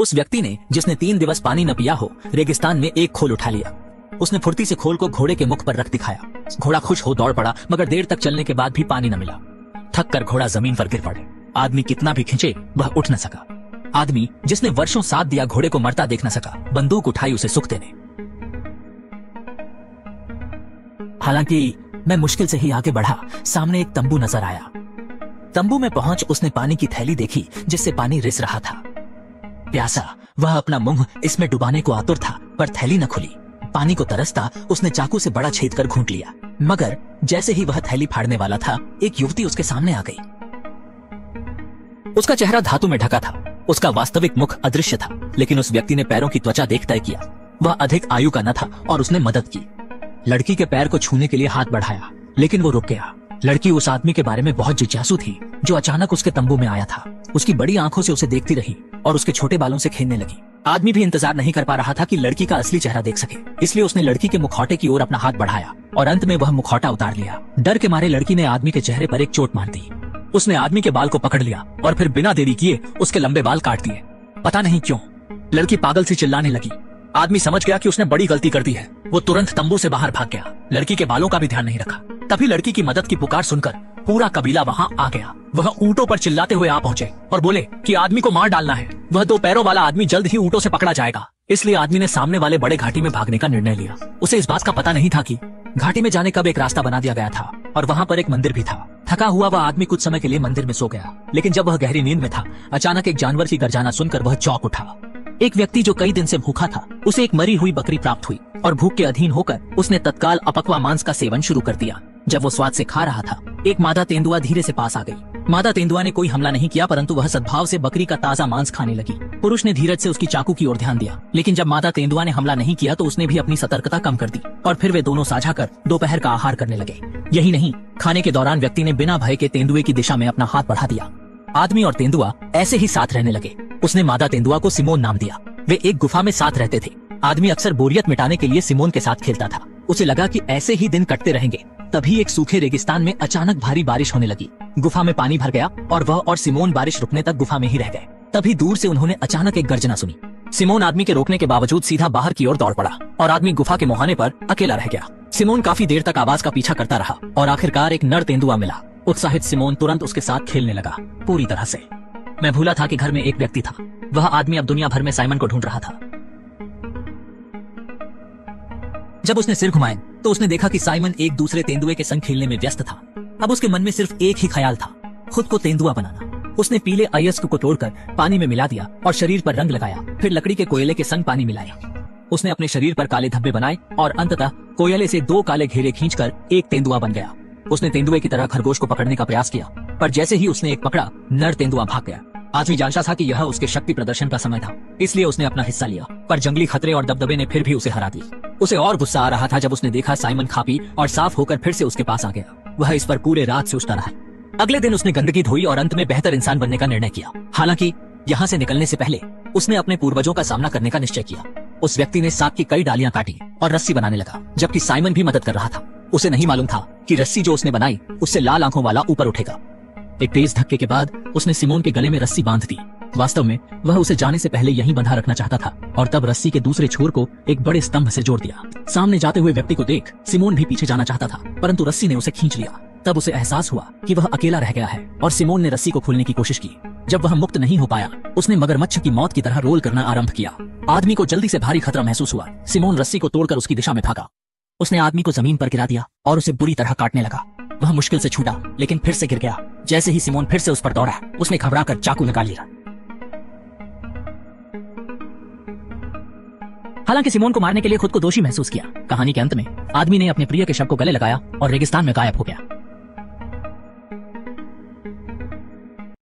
उस व्यक्ति ने, जिसने 3 दिवस पानी न पिया हो, रेगिस्तान में एक खोल उठा लिया। उसने फुर्ती से खोल को घोड़े के मुख पर रख दिखाया। घोड़ा खुश हो दौड़ पड़ा, मगर देर तक चलने के बाद भी पानी न मिला। थक कर घोड़ा जमीन पर गिर पड़े। आदमी कितना भी खींचे वह उठ न सका। आदमी जिसने वर्षों साथ दिया घोड़े को मरता देख न सका, बंदूक उठाई उसे सुख देने। हालांकि मैं मुश्किल से ही आगे बढ़ा, सामने एक तंबू नजर आया। तंबू में पहुंच उसने पानी की थैली देखी जिससे पानी रिस रहा था। प्यासा वह अपना मुंह इसमें डुबाने को आतुर था, पर थैली न खुली। पानी को तरसता उसने चाकू से बड़ा छेद कर घूंट लिया, मगर जैसे ही वह थैली फाड़ने वाला था, एक युवती उसके सामने आ गई। उसका चेहरा धातु में ढका था, उसका वास्तविक मुख अदृश्य था, लेकिन उस व्यक्ति ने पैरों की त्वचा देख तय किया। वह अधिक आयु का न था और उसने मदद की। लड़की के पैर को छूने के लिए हाथ बढ़ाया, लेकिन वो रुक गया। लड़की उस आदमी के बारे में बहुत जिज्ञासु थी जो अचानक उसके तंबू में आया था। उसकी बड़ी आंखों से उसे देखती रही और उसके छोटे बालों से खेलने लगी। आदमी भी इंतजार नहीं कर पा रहा था कि लड़की का असली चेहरा देख सके, इसलिए उसने लड़की के मुखौटे की ओर अपना हाथ बढ़ाया और अंत में वह मुखौटा उतार लिया। डर के मारे लड़की ने आदमी के चेहरे पर एक चोट मार दी। उसने आदमी के बाल को पकड़ लिया और फिर बिना देरी किए उसके लंबे बाल काट दिए। पता नहीं क्यों लड़की पागल सी चिल्लाने लगी। आदमी समझ गया कि उसने बड़ी गलती कर दी है। वो तुरंत तंबू से बाहर भाग गया। लड़की के बालों का भी ध्यान नहीं रखा। तभी लड़की की मदद की पुकार सुनकर पूरा कबीला वहां आ गया। वह ऊंटों पर चिल्लाते हुए आ पहुंचे और बोले कि आदमी को मार डालना है। वह 2 पैरों वाला आदमी जल्द ही ऊंटों से पकड़ा जाएगा। इसलिए आदमी ने सामने वाले बड़े घाटी में भागने का निर्णय लिया। उसे इस बात का पता नहीं था कि घाटी में जाने का एक रास्ता बना दिया गया था और वहाँ पर एक मंदिर भी था। थका हुआ वह आदमी कुछ समय के लिए मंदिर में सो गया, लेकिन जब वह गहरी नींद में था, अचानक एक जानवर की गर्जना सुनकर वह चौंक उठा। एक व्यक्ति जो कई दिन से भूखा था, उसे एक मरी हुई बकरी प्राप्त हुई और भूख के अधीन होकर उसने तत्काल अपक्वा मांस का सेवन शुरू कर दिया। जब वो स्वाद से खा रहा था, एक मादा तेंदुआ धीरे से पास आ गई। मादा तेंदुआ ने कोई हमला नहीं किया, परंतु वह सद्भाव से बकरी का ताजा मांस खाने लगी। पुरुष ने धीरज से उसकी चाकू की ओर ध्यान दिया, लेकिन जब मादा तेंदुआ ने हमला नहीं किया तो उसने भी अपनी सतर्कता कम कर दी और फिर वे दोनों साझा कर दोपहर का आहार करने लगे। यही नहीं, खाने के दौरान व्यक्ति ने बिना भय के तेंदुए की दिशा में अपना हाथ बढ़ा दिया। आदमी और तेंदुआ ऐसे ही साथ रहने लगे। उसने मादा तेंदुआ को सिमोन नाम दिया। वे एक गुफा में साथ रहते थे। आदमी अक्सर बोरियत मिटाने के लिए सिमोन के साथ खेलता था। उसे लगा कि ऐसे ही दिन कटते रहेंगे। तभी एक सूखे रेगिस्तान में अचानक भारी बारिश होने लगी। गुफा में पानी भर गया और वह और सिमोन बारिश रुकने तक गुफा में ही रह गए। तभी दूर से उन्होंने अचानक एक गर्जना सुनी। सिमोन आदमी के रोकने के बावजूद सीधा बाहर की ओर दौड़ पड़ा और आदमी गुफा के मुहाने पर अकेला रह गया। सिमोन काफी देर तक आवाज का पीछा करता रहा और आखिरकार एक नर तेंदुआ मिला। उत्साहित सिमोन तुरंत उसके साथ खेलने लगा, पूरी तरह से। मैं भूला था कि घर में एक व्यक्ति था। वह आदमी अब दुनिया भर में साइमन को ढूंढ रहा था। जब उसने सिर घुमाए तो उसने देखा कि साइमन एक दूसरे तेंदुए के संग खेलने में व्यस्त था। अब उसके मन में सिर्फ एक ही ख्याल था, खुद को तेंदुआ बनाना। उसने पीले अयस्क को तोड़कर पानी में मिला दिया और शरीर पर रंग लगाया, फिर लकड़ी के कोयले के संग पानी मिलाया। उसने अपने शरीर पर काले धब्बे बनाए और अंततः कोयले से 2 काले घेरे खींचकर एक तेंदुआ बन गया। उसने तेंदुए की तरह खरगोश को पकड़ने का प्रयास किया, पर जैसे ही उसने एक पकड़ा, नर तेंदुआ भाग गया। आदमी जानता था कि यह उसके शक्ति प्रदर्शन का समय था, इसलिए उसने अपना हिस्सा लिया, पर जंगली खतरे और दबदबे ने फिर भी उसे हरा दिया। उसे और गुस्सा आ रहा था जब उसने देखा साइमन खा पी और साफ होकर फिर से उसके पास आ गया। वह इस पर पूरे रात से उछता रहा। अगले दिन उसने गंदगी धोई और अंत में बेहतर इंसान बनने का निर्णय किया। हालांकि यहाँ से निकलने से पहले उसने अपने पूर्वजों का सामना करने का निश्चय किया। उस व्यक्ति ने सांप की कई डालियां काटी और रस्सी बनाने लगा, जबकि साइमन भी मदद कर रहा था। उसे नहीं मालूम था कि रस्सी जो उसने बनाई उससे लाल आंखों वाला ऊपर उठेगा। एक तेज धक्के के बाद उसने सिमोन के गले में रस्सी बांध दी। वास्तव में वह उसे जाने से पहले यहीं बंधा रखना चाहता था और तब रस्सी के दूसरे छोर को एक बड़े स्तंभ से जोड़ दिया। सामने जाते हुए व्यक्ति को देख सिमोन भी पीछे जाना चाहता था, परंतु रस्सी ने उसे खींच लिया। तब उसे एहसास हुआ कि वह अकेला रह गया है और सिमोन ने रस्सी को खोलने की कोशिश की। जब वह मुक्त नहीं हो पाया, उसने मगरमच्छ की मौत की तरह रोल करना आरंभ किया। आदमी को जल्दी से भारी खतरा महसूस हुआ। सिमोन रस्सी को तोड़कर उसकी दिशा में भागा। उसने आदमी को जमीन पर गिरा दिया और उसे बुरी तरह काटने लगा। वह मुश्किल से छूटा, लेकिन फिर से गिर गया। जैसे ही सिमोन फिर से उस पर दौड़ा, उसने घबराकर चाकू निकाल लिया। हालांकि सिमोन को मारने के लिए खुद को दोषी महसूस किया। कहानी के अंत में आदमी ने अपने प्रिय के शव को गले लगाया और रेगिस्तान में गायब हो गया।